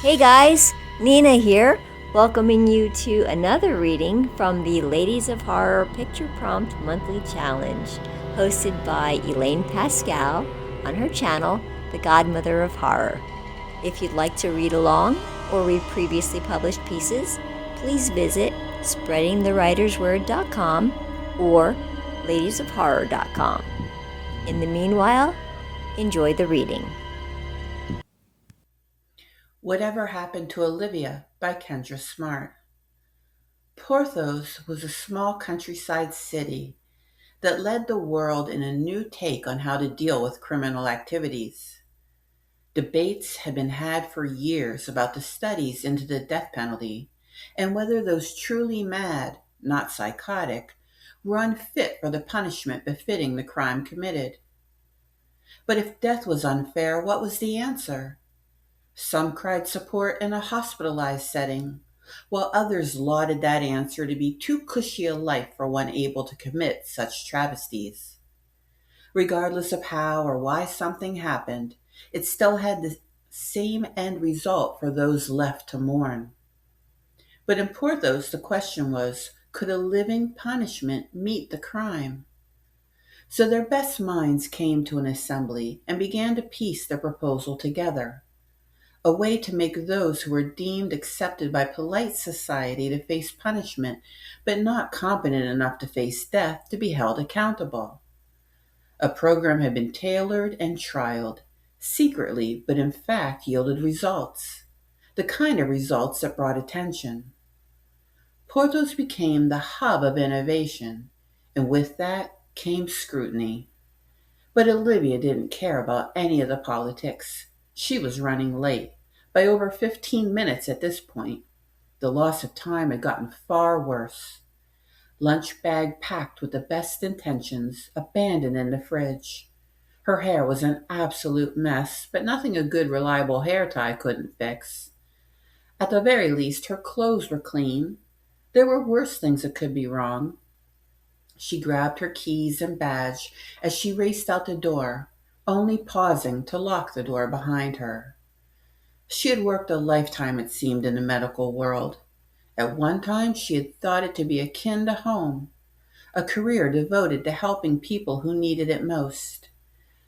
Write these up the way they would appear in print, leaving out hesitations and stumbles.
Hey guys, Nina here, welcoming you to another reading from the Ladies of Horror Picture Prompt Monthly Challenge, hosted by Elaine Pascal on her channel, The Godmother of Horror. If you'd like to read along or read previously published pieces, please visit spreadingthewritersword.com or ladiesofhorror.com. In the meanwhile, enjoy the reading. Whatever Happened to Olivia by Kendra Smart. Porthos was a small countryside city that led the world in a new take on how to deal with criminal activities. Debates had been had for years about the studies into the death penalty and whether those truly mad, not psychotic, were unfit for the punishment befitting the crime committed. But if death was unfair, what was the answer? Some cried support in a hospitalized setting, while others lauded that answer to be too cushy a life for one able to commit such travesties. Regardless of how or why something happened, it still had the same end result for those left to mourn. But in Porthos, the question was, could a living punishment meet the crime? So their best minds came to an assembly and began to piece their proposal together, a way to make those who were deemed accepted by polite society to face punishment, but not competent enough to face death, to be held accountable. A program had been tailored and trialed, secretly, but in fact yielded results, the kind of results that brought attention. Porthos became the hub of innovation, and with that came scrutiny. But Olivia didn't care about any of the politics. She was running late, by over 15 minutes at this point. The loss of time had gotten far worse. Lunch bag packed with the best intentions, abandoned in the fridge. Her hair was an absolute mess, but nothing a good, reliable hair tie couldn't fix. At the very least, her clothes were clean. There were worse things that could be wrong. She grabbed her keys and badge as she raced out the door, only pausing to lock the door behind her. She had worked a lifetime, it seemed, in the medical world. At one time, she had thought it to be akin to home, a career devoted to helping people who needed it most.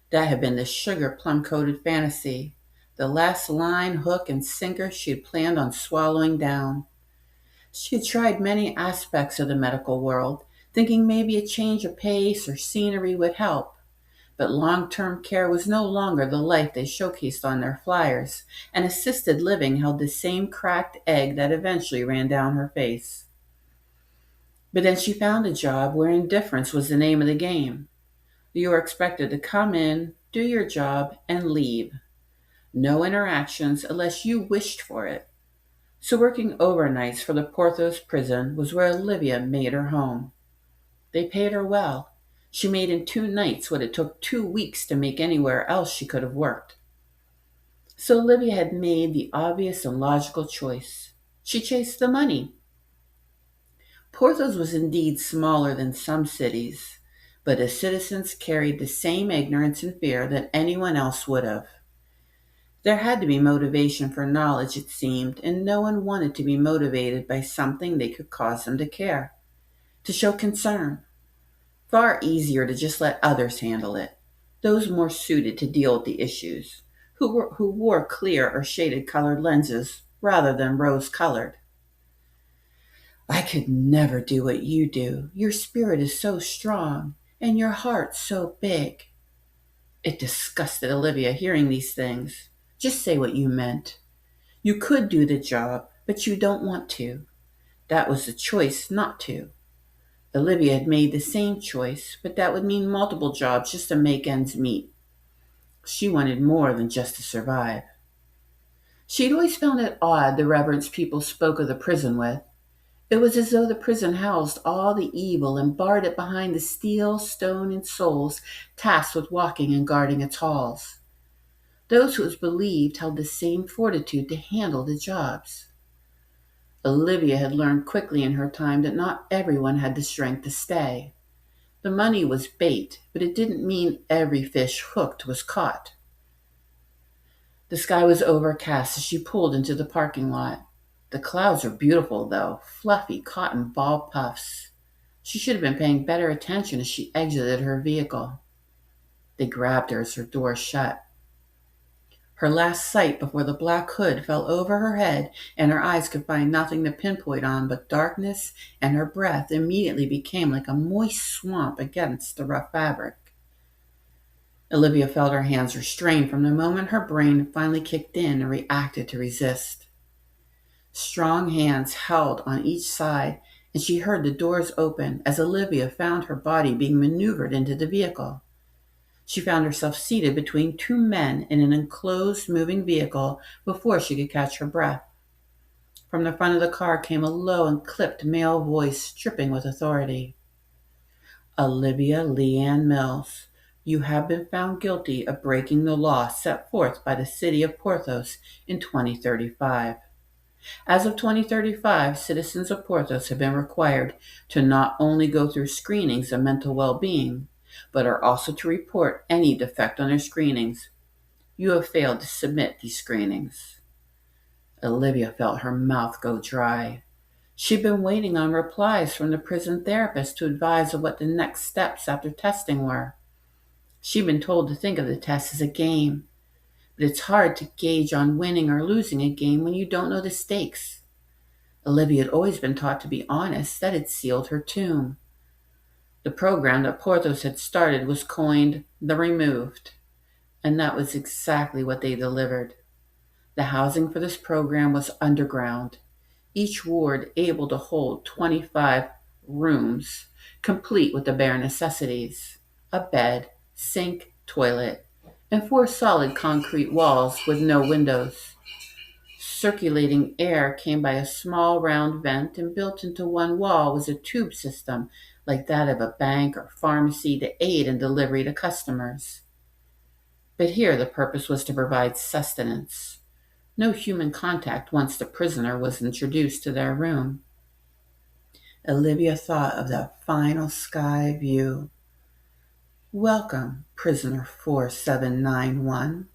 That had been the sugar plum coated fantasy, the last line, hook, and sinker she had planned on swallowing down. She had tried many aspects of the medical world, thinking maybe a change of pace or scenery would help. But long-term care was no longer the life they showcased on their flyers, and assisted living held the same cracked egg that eventually ran down her face. But then she found a job where indifference was the name of the game. You were expected to come in, do your job, and leave. No interactions unless you wished for it. So working overnights for the Porthos prison was where Olivia made her home. They paid her well. She made in 2 nights what it took 2 weeks to make anywhere else she could have worked. So Olivia had made the obvious and logical choice. She chased the money. Porthos was indeed smaller than some cities, but the citizens carried the same ignorance and fear that anyone else would have. There had to be motivation for knowledge, it seemed, and no one wanted to be motivated by something they could cause them to care, to show concern. Far easier to just let others handle it, those more suited to deal with the issues, who wore clear or shaded colored lenses rather than rose colored. I could never do what you do. Your spirit is so strong, and your heart so big. It disgusted Olivia hearing these things. Just say what you meant. You could do the job, but you don't want to. That was the choice not to. Olivia had made the same choice, but that would mean multiple jobs just to make ends meet. She wanted more than just to survive. She had always found it odd the reverence people spoke of the prison with. It was as though the prison housed all the evil and barred it behind the steel, stone, and souls tasked with walking and guarding its halls. Those who it was believed held the same fortitude to handle the jobs. Olivia had learned quickly in her time that not everyone had the strength to stay. The money was bait, but it didn't mean every fish hooked was caught. The sky was overcast as she pulled into the parking lot. The clouds were beautiful, though, fluffy cotton ball puffs. She should have been paying better attention as she exited her vehicle. They grabbed her as her door shut. Her last sight before the black hood fell over her head and her eyes could find nothing to pinpoint on but darkness, and her breath immediately became like a moist swamp against the rough fabric. Olivia felt her hands restrained from the moment her brain finally kicked in and reacted to resist. Strong hands held on each side, and she heard the doors open as Olivia found her body being maneuvered into the vehicle. She found herself seated between two men in an enclosed moving vehicle before she could catch her breath. From the front of the car came a low and clipped male voice dripping with authority. Olivia Leanne Mills, you have been found guilty of breaking the law set forth by the city of Porthos in 2035. As of 2035, citizens of Porthos have been required to not only go through screenings of mental well-being, but are also to report any defect on their screenings. You have failed to submit these screenings. Olivia felt her mouth go dry. She'd been waiting on replies from the prison therapist to advise of what the next steps after testing were. She'd been told to think of the test as a game, but it's hard to gauge on winning or losing a game when you don't know the stakes. Olivia had always been taught to be honest. That had sealed her tomb. The program that Porthos had started was coined The Removed, and that was exactly what they delivered. The housing for this program was underground, each ward able to hold 25 rooms, complete with the bare necessities: a bed, sink, toilet, and 4 solid concrete walls with no windows. Circulating air came by a small round vent, and built into one wall was a tube system like that of a bank or pharmacy to aid in delivery to customers. But here the purpose was to provide sustenance. No human contact once the prisoner was introduced to their room. Olivia thought of that final sky view. Welcome, prisoner 4791.